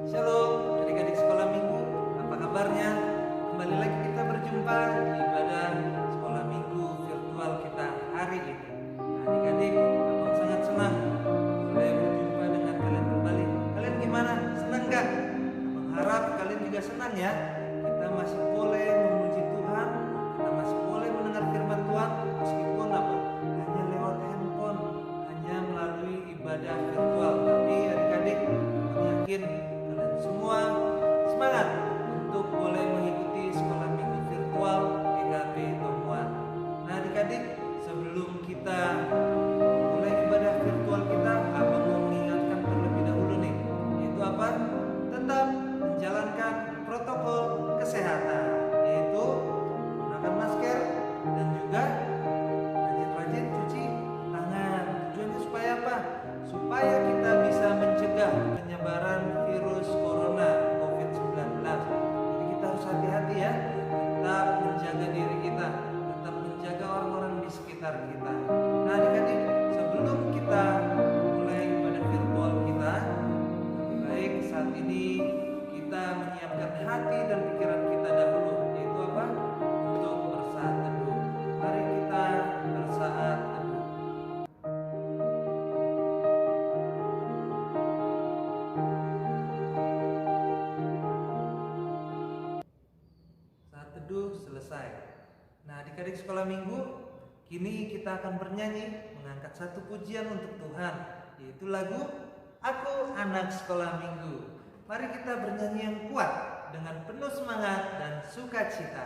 Shalom, adik-adik sekolah minggu, apa kabarnya? Kembali lagi kita berjumpa di ibadah sekolah minggu virtual kita hari ini. Adik-adik, abang sangat senang boleh berjumpa dengan kalian kembali. Kalian gimana? Senang gak? Abang harap kalian juga senang ya. Kita masih boleh memuji Tuhan, kita masih boleh mendengar firman Tuhan meskipun apa? Hanya lewat handphone, hanya melalui ibadah virtual. Tapi adik-adik, abang yakin kalian semua semangat untuk boleh mengikuti sekolah minggu virtual GKP Tomuan. Nah adik-adik, sebelum kita mulai ibadah virtual kita, abang mau mengingatkan terlebih dahulu nih, yaitu apa? Tetap menjalankan protokol kesehatan, yaitu menggunakan masker dan juga rajin-rajin cuci tangan. Tujuannya supaya apa? Supaya kita bisa mencegah penyebaran virus corona COVID-19. Jadi kita harus hati-hati ya, tetap menjaga diri kita, tetap menjaga orang-orang di sekitar kita. Nah adik-adik, sebelum kita mulai ibadah virtual kita, lebih baik saat ini kita menyiapkan hati dan pikiran kita dahulu, yaitu apa? Untuk bersaat teduh. Mari kita bersaat teduh. Saat teduh selesai. Nah adik-adik sekolah minggu, kini kita akan bernyanyi mengangkat satu pujian untuk Tuhan, yaitu lagu Aku Anak Sekolah Minggu. Mari kita bernyanyi yang kuat dengan penuh semangat dan sukacita.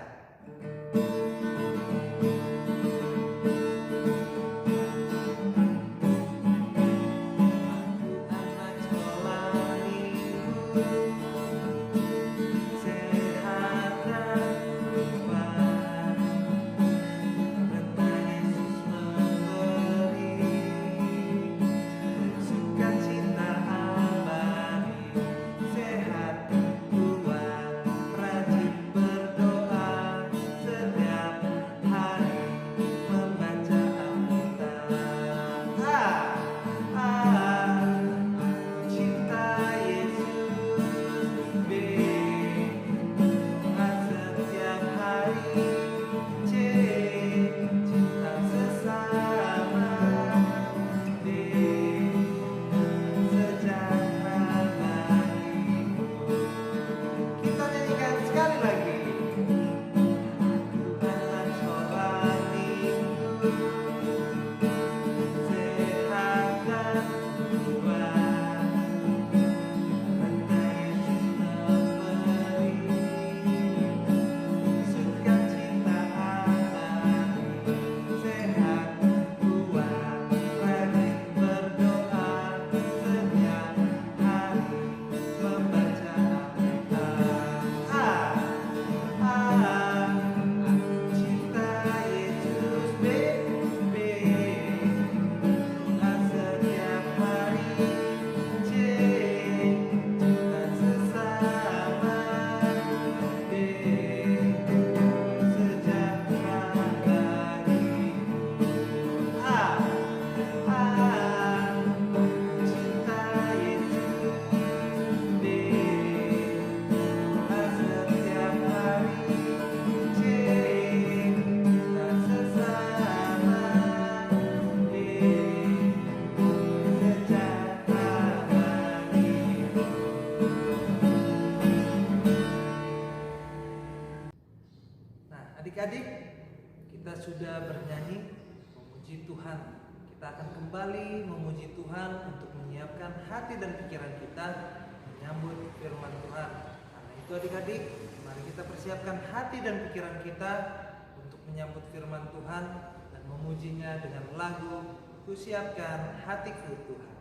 Adik-adik, kita sudah bernyanyi memuji Tuhan. Kita akan kembali memuji Tuhan untuk menyiapkan hati dan pikiran kita menyambut firman Tuhan. Karena itu adik-adik, mari kita persiapkan hati dan pikiran kita untuk menyambut firman Tuhan dan memujinya dengan lagu Kusiapkan Hatiku Tuhan.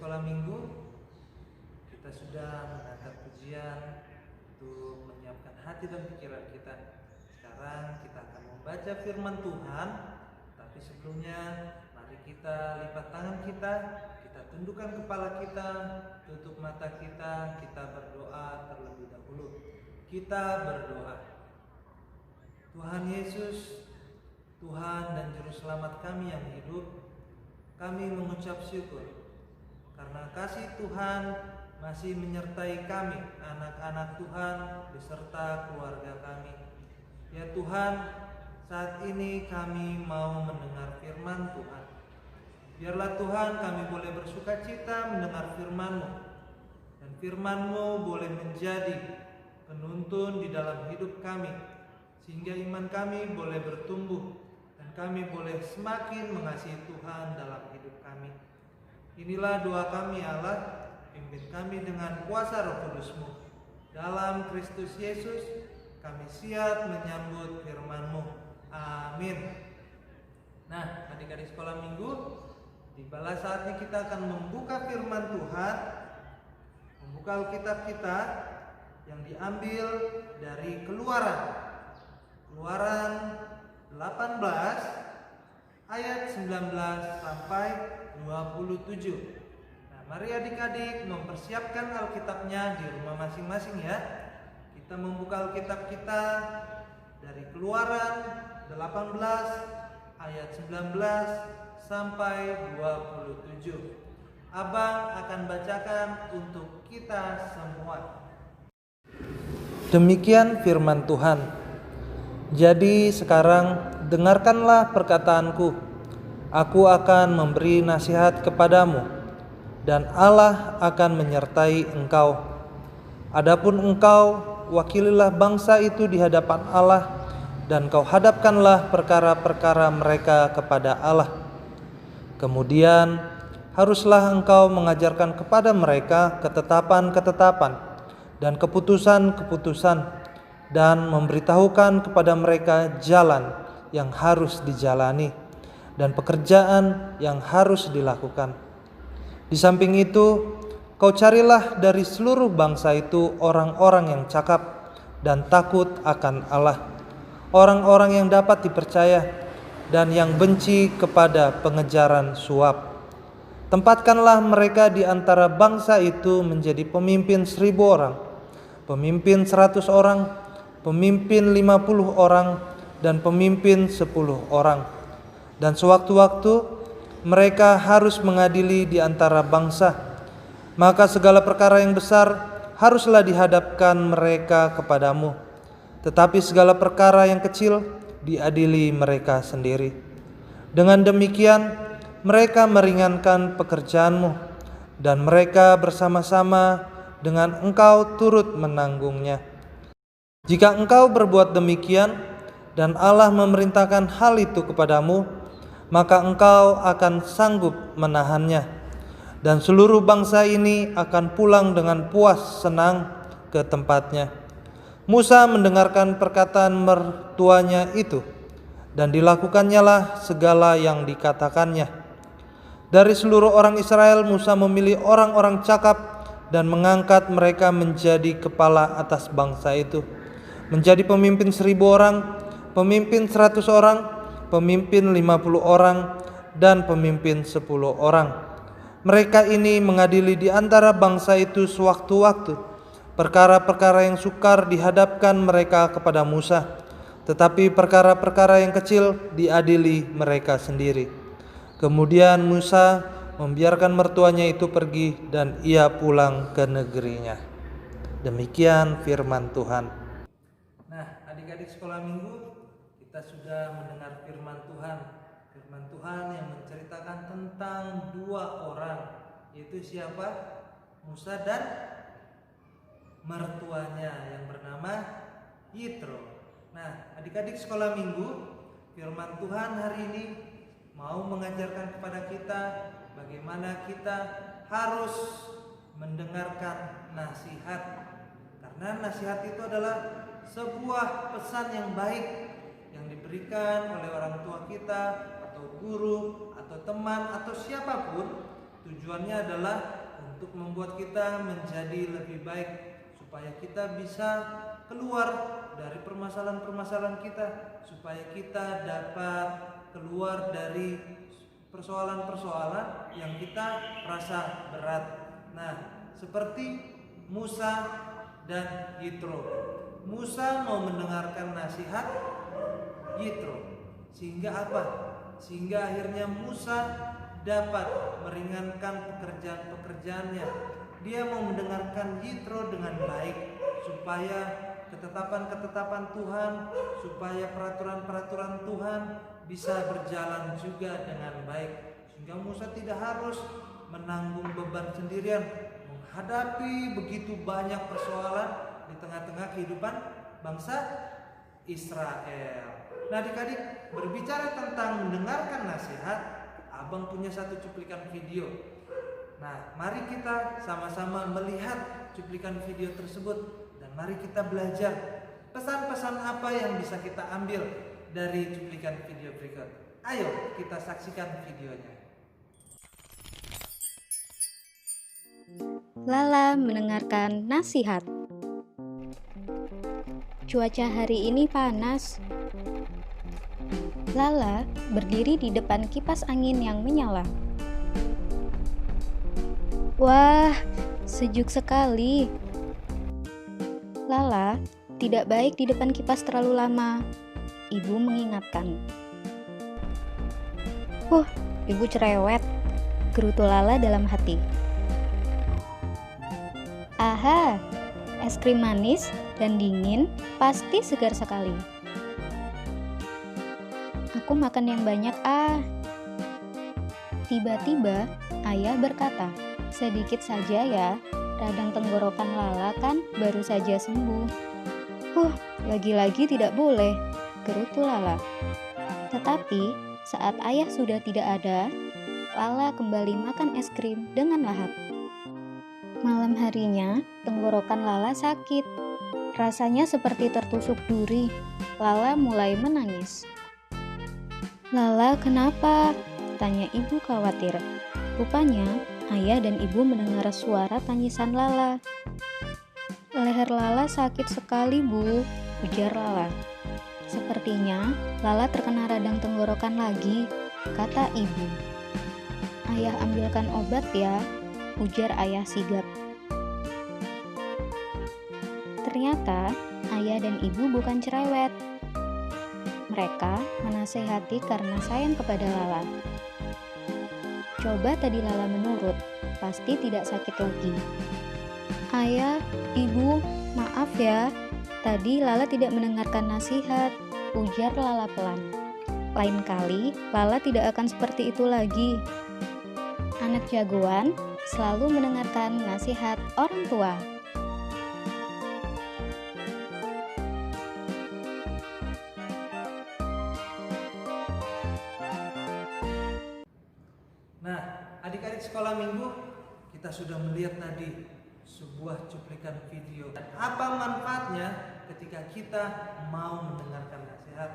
sekolah minggu, kita sudah mengantar pujian untuk menyiapkan hati dan pikiran kita. Sekarang kita akan membaca firman Tuhan, tapi sebelumnya mari kita lipat tangan kita tundukkan kepala kita, tutup mata kita berdoa terlebih dahulu. Kita berdoa. Tuhan Yesus, Tuhan dan Juru Selamat kami yang hidup, kami mengucap syukur karena kasih Tuhan masih menyertai kami, anak-anak Tuhan beserta keluarga kami. Ya Tuhan, saat ini kami mau mendengar firman Tuhan. Biarlah Tuhan kami boleh bersuka cita mendengar firman-Mu, dan firman-Mu boleh menjadi penuntun di dalam hidup kami, sehingga iman kami boleh bertumbuh dan kami boleh semakin mengasihi Tuhan dalam hidup kami. Inilah doa kami Allah, pimpin kami dengan kuasa Roh Kudus-Mu. Dalam Kristus Yesus kami siap menyambut firman-Mu. Amin. Nah, adik-adik sekolah minggu, tibalah saatnya kita akan membuka firman Tuhan, membuka Alkitab kita yang diambil dari Keluaran 18 ayat 19 sampai 27. Nah, mari adik-adik mempersiapkan Alkitabnya di rumah masing-masing ya. Kita membuka Alkitab kita dari Keluaran 18 ayat 19 sampai 27. Abang akan bacakan untuk kita semua. Demikian firman Tuhan. Jadi sekarang dengarkanlah perkataanku. Aku akan memberi nasihat kepadamu, dan Allah akan menyertai engkau. Adapun engkau, wakililah bangsa itu di hadapan Allah, dan kau hadapkanlah perkara-perkara mereka kepada Allah. Kemudian haruslah engkau mengajarkan kepada mereka ketetapan-ketetapan dan keputusan-keputusan, dan memberitahukan kepada mereka jalan yang harus dijalani dan pekerjaan yang harus dilakukan. Di samping itu, kau carilah dari seluruh bangsa itu orang-orang yang cakap dan takut akan Allah, orang-orang yang dapat dipercaya dan yang benci kepada pengejaran suap. Tempatkanlah mereka di antara bangsa itu menjadi pemimpin 1.000 orang, pemimpin 100 orang, pemimpin 50 orang, dan pemimpin 10 orang. Dan sewaktu-waktu mereka harus mengadili di antara bangsa. Maka segala perkara yang besar haruslah dihadapkan mereka kepadamu, tetapi segala perkara yang kecil diadili mereka sendiri. Dengan demikian mereka meringankan pekerjaanmu, dan mereka bersama-sama dengan engkau turut menanggungnya. Jika engkau berbuat demikian dan Allah memerintahkan hal itu kepadamu, maka engkau akan sanggup menahannya, dan seluruh bangsa ini akan pulang dengan puas senang ke tempatnya. Musa mendengarkan perkataan mertuanya itu, dan dilakukannya segala yang dikatakannya. Dari seluruh orang Israel, Musa memilih orang-orang cakap dan mengangkat mereka menjadi kepala atas bangsa itu, menjadi pemimpin 1.000 orang, pemimpin 100 orang, pemimpin 50 orang, dan pemimpin 10 orang. Mereka ini mengadili di antara bangsa itu sewaktu-waktu perkara-perkara yang sukar dihadapkan mereka kepada Musa, tetapi perkara-perkara yang kecil diadili mereka sendiri. Kemudian Musa membiarkan mertuanya itu pergi, dan ia pulang ke negerinya. Demikian firman Tuhan. Nah, adik-adik sekolah minggu, kita sudah mendengar firman Tuhan. Firman Tuhan yang menceritakan tentang 2 orang, yaitu siapa? Musa dan mertuanya yang bernama Yitro. Nah, adik-adik sekolah minggu, firman Tuhan hari ini mau mengajarkan kepada kita bagaimana kita harus mendengarkan nasihat. Karena nasihat itu adalah sebuah pesan yang baik yang diberikan oleh orang tua kita, atau guru, atau teman, atau siapapun Tujuannya adalah untuk membuat kita menjadi lebih baik, supaya kita bisa keluar dari permasalahan-permasalahan kita, supaya kita dapat keluar dari persoalan-persoalan yang kita rasa berat. Nah, seperti Musa dan Yitro. Musa mau mendengarkan nasihat Yitro, sehingga apa? Sehingga akhirnya Musa dapat meringankan pekerjaan-pekerjaannya. Dia mau mendengarkan Yitro dengan baik, supaya ketetapan-ketetapan Tuhan, supaya peraturan-peraturan Tuhan bisa berjalan juga dengan baik, sehingga Musa tidak harus menanggung beban sendirian menghadapi begitu banyak persoalan di tengah-tengah kehidupan bangsa Israel. Nah, adik-adik, berbicara tentang mendengarkan nasihat, abang punya satu cuplikan video. Nah, mari kita sama-sama melihat cuplikan video tersebut dan mari kita belajar pesan-pesan apa yang bisa kita ambil dari cuplikan video berikut. Ayo kita saksikan videonya. Lala mendengarkan nasihat. Cuaca hari ini panas. Lala berdiri di depan kipas angin yang menyala. Wah, sejuk sekali. Lala tidak baik di depan kipas terlalu lama. Ibu mengingatkan. Ibu cerewet, gerutu Lala dalam hati. Aha, es krim manis dan dingin pasti segar sekali. Aku makan yang banyak Tiba-tiba ayah berkata, sedikit saja ya, radang tenggorokan Lala kan baru saja sembuh. Lagi-lagi tidak boleh, gerutu Lala. Tetapi saat ayah sudah tidak ada, Lala kembali makan es krim dengan lahap. Malam harinya, tenggorokan Lala sakit. Rasanya seperti tertusuk duri. Lala mulai menangis. Lala, kenapa? Tanya ibu khawatir. Rupanya, ayah dan ibu mendengar suara tangisan Lala. Leher Lala sakit sekali, Bu, ujar Lala. Sepertinya Lala terkena radang tenggorokan lagi, kata ibu. Ayah ambilkan obat ya, ujar ayah sigap. Ternyata ayah dan ibu bukan cerewet. Mereka menasehati karena sayang kepada Lala. Coba tadi Lala menurut, pasti tidak sakit lagi. Ayah, ibu, maaf ya. Tadi Lala tidak mendengarkan nasihat, ujar Lala pelan. Lain kali Lala tidak akan seperti itu lagi. Anak jagoan selalu mendengarkan nasihat orang tua. Nah, adik-adik sekolah minggu, kita sudah melihat tadi sebuah cuplikan video. Dan apa manfaatnya ketika kita mau mendengarkan nasihat?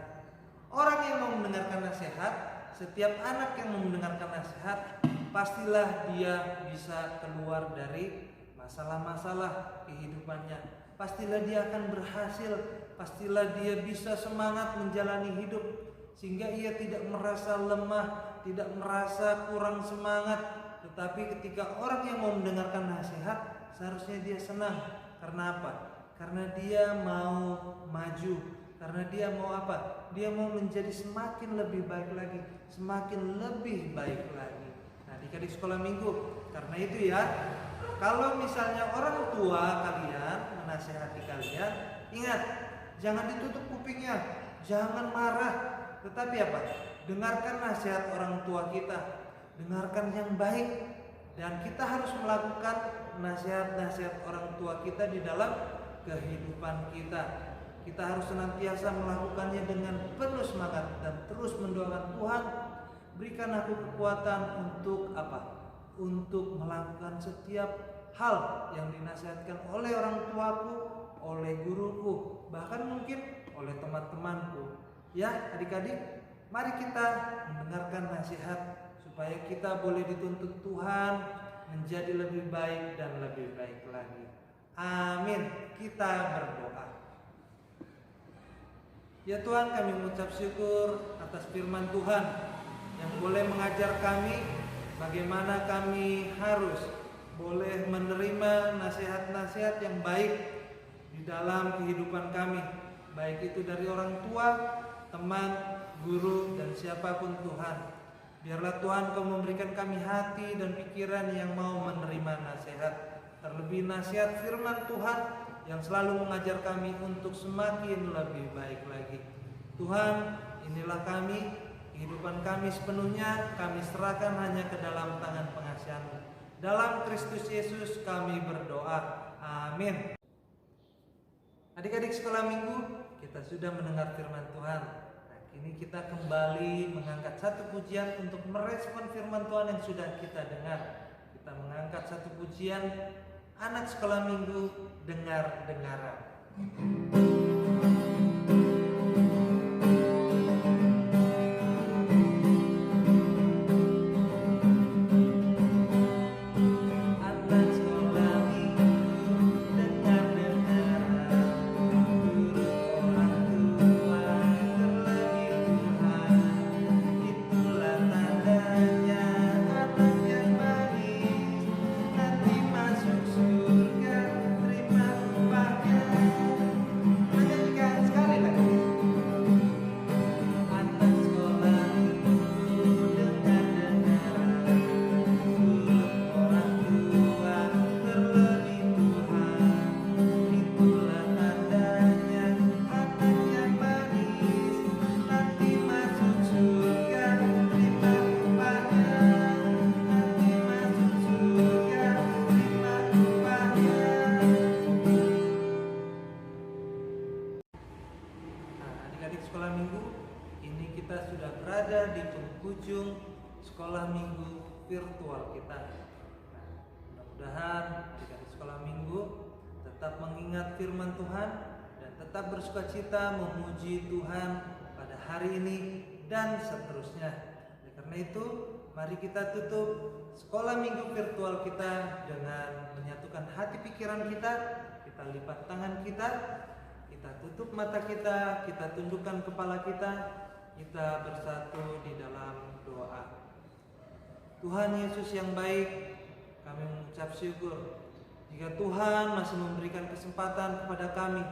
Orang yang mau mendengarkan nasihat, setiap anak yang mau mendengarkan nasihat, pastilah dia bisa keluar dari masalah-masalah kehidupannya. Pastilah dia akan berhasil, pastilah dia bisa semangat menjalani hidup, sehingga ia tidak merasa lemah, tidak merasa kurang semangat. Tetapi ketika orang yang mau mendengarkan nasihat, seharusnya dia senang. Karena apa? Karena dia mau maju. Karena dia mau apa? Dia mau menjadi semakin lebih baik lagi, semakin lebih baik lagi. Nah, adik-adik sekolah minggu, karena itu ya, kalau misalnya orang tua kalian menasehati kalian, ingat, jangan ditutup kupingnya, jangan marah. Tetapi apa? Dengarkan nasihat orang tua kita, dengarkan yang baik, dan kita harus melakukan nasihat-nasihat orang tua kita di dalam kehidupan kita. Kita harus senantiasa melakukannya dengan penuh semangat dan terus mendoakan Tuhan, berikan aku kekuatan untuk apa? Untuk melakukan setiap hal yang dinasihatkan oleh orang tuaku, oleh guruku, bahkan mungkin oleh teman-temanku. Ya, adik-adik, mari kita mendengarkan nasihat supaya kita boleh dituntut Tuhan menjadi lebih baik dan lebih baik lagi. Amin. Kita berdoa. Ya Tuhan, kami mengucap syukur atas firman Tuhan yang boleh mengajar kami bagaimana kami harus boleh menerima nasihat-nasihat yang baik di dalam kehidupan kami, baik itu dari orang tua, teman, guru, dan siapapun Tuhan. Biarlah Tuhan Kau memberikan kami hati dan pikiran yang mau menerima nasihat, terlebih nasihat firman Tuhan yang selalu mengajar kami untuk semakin lebih baik lagi. Tuhan, inilah kami, kehidupan kami sepenuhnya kami serahkan hanya ke dalam tangan pengasihan-Mu. Dalam Kristus Yesus kami berdoa. Amin. Adik-adik sekolah minggu, kita sudah mendengar firman Tuhan. Nah, kini kita kembali mengangkat satu pujian untuk merespon firman Tuhan yang sudah kita dengar. Kita mengangkat satu pujian, anak sekolah minggu, dengar-dengaran. Sekolah minggu, ini kita sudah berada di penghujung sekolah minggu virtual kita. Nah, mudah-mudahan adik-adik sekolah minggu tetap mengingat firman Tuhan dan tetap bersukacita memuji Tuhan pada hari ini dan seterusnya. Oleh karena itu, mari kita tutup sekolah minggu virtual kita dengan menyatukan hati pikiran kita lipat tangan kita tutup mata kita tundukkan kepala kita bersatu di dalam doa. Tuhan Yesus yang baik, kami mengucap syukur jika Tuhan masih memberikan kesempatan kepada kami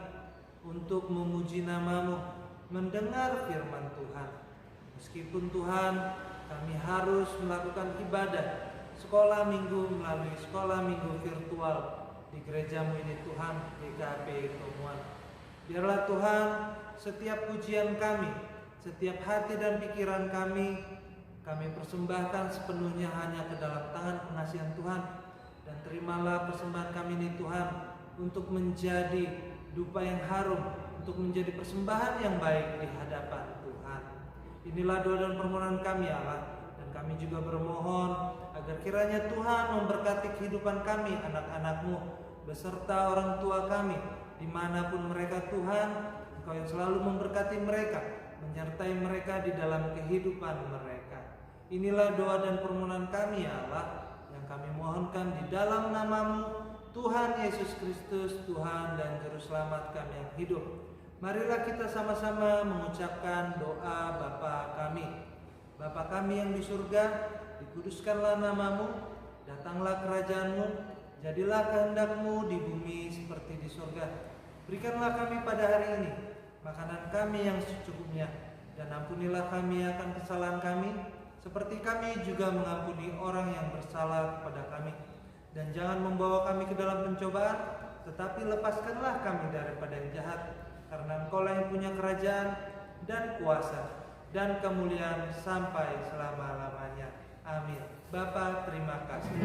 untuk memuji nama-Mu, mendengar firman Tuhan. Meskipun Tuhan, kami harus melakukan ibadah sekolah minggu melalui sekolah minggu virtual di gereja-Mu ini Tuhan, GKP Tomuan. Biarlah Tuhan, setiap pujian kami, setiap hati dan pikiran kami persembahkan sepenuhnya hanya ke dalam tangan pengasihan Tuhan. Dan terimalah persembahan kami ini Tuhan, untuk menjadi dupa yang harum, untuk menjadi persembahan yang baik di hadapan Tuhan. Inilah doa dan permohonan kami Allah. Dan kami juga bermohon agar kiranya Tuhan memberkati kehidupan kami, anak-anak-Mu, beserta orang tua kami, dimanapun mereka Tuhan, Engkau yang selalu memberkati mereka, menyertai mereka di dalam kehidupan mereka. Inilah doa dan permohonan kami ya Allah, yang kami mohonkan di dalam nama-Mu, Tuhan Yesus Kristus, Tuhan dan Juru Selamat kami yang hidup. Marilah kita sama-sama mengucapkan doa Bapa kami. Bapa kami yang di surga, dikuduskanlah nama-Mu, datanglah kerajaan-Mu, jadilah kehendak-Mu di bumi seperti di surga. Berikanlah kami pada hari ini makanan kami yang secukupnya, dan ampunilah kami akan kesalahan kami, seperti kami juga mengampuni orang yang bersalah kepada kami. Dan jangan membawa kami ke dalam pencobaan, tetapi lepaskanlah kami daripada yang jahat, karena Engkau-lah yang punya kerajaan dan kuasa dan kemuliaan sampai selama-lamanya. Amin. Bapa, terima kasih.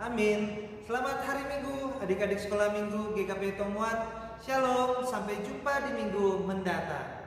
Amin. Selamat hari Minggu, adik-adik sekolah Minggu GKP Tomuat. Shalom, sampai jumpa di minggu mendatang.